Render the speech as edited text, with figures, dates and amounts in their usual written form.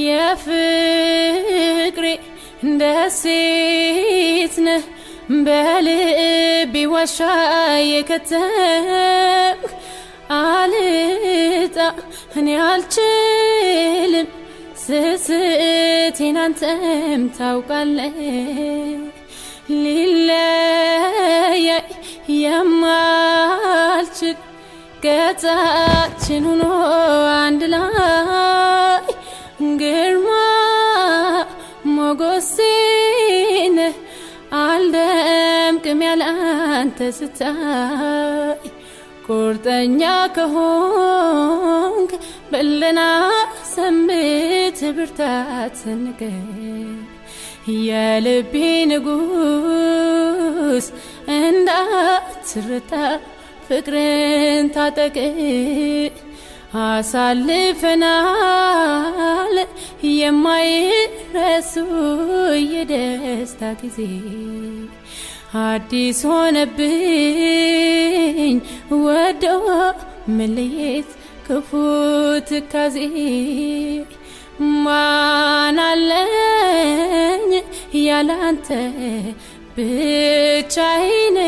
የፍቅሬ ደሴትነ በልቤ ዋሻ የከተምክ አልጣ እኔ አልችልም ስስቴን አንተም ታውቃለህ ሊለያይ የማልችል ገጻችን ሆኖ አንድ ላይ ግርማ ሞገሴን አልደምቅም ያለ አንተ ስታይ ቁርጠኛ ከሆንክ በለና ሰምት ብርታት ንገር የልቤ ንጉስ እንዳትረታ ፍቅርን ታጠቅ አሳልፈናል የማይረሱ የደስታ ጊዜ አዲስ ሆነብኝ ወዶ መለየት ክፉ ትካዜ ማን አለኝ ያላንተ ብቻዬን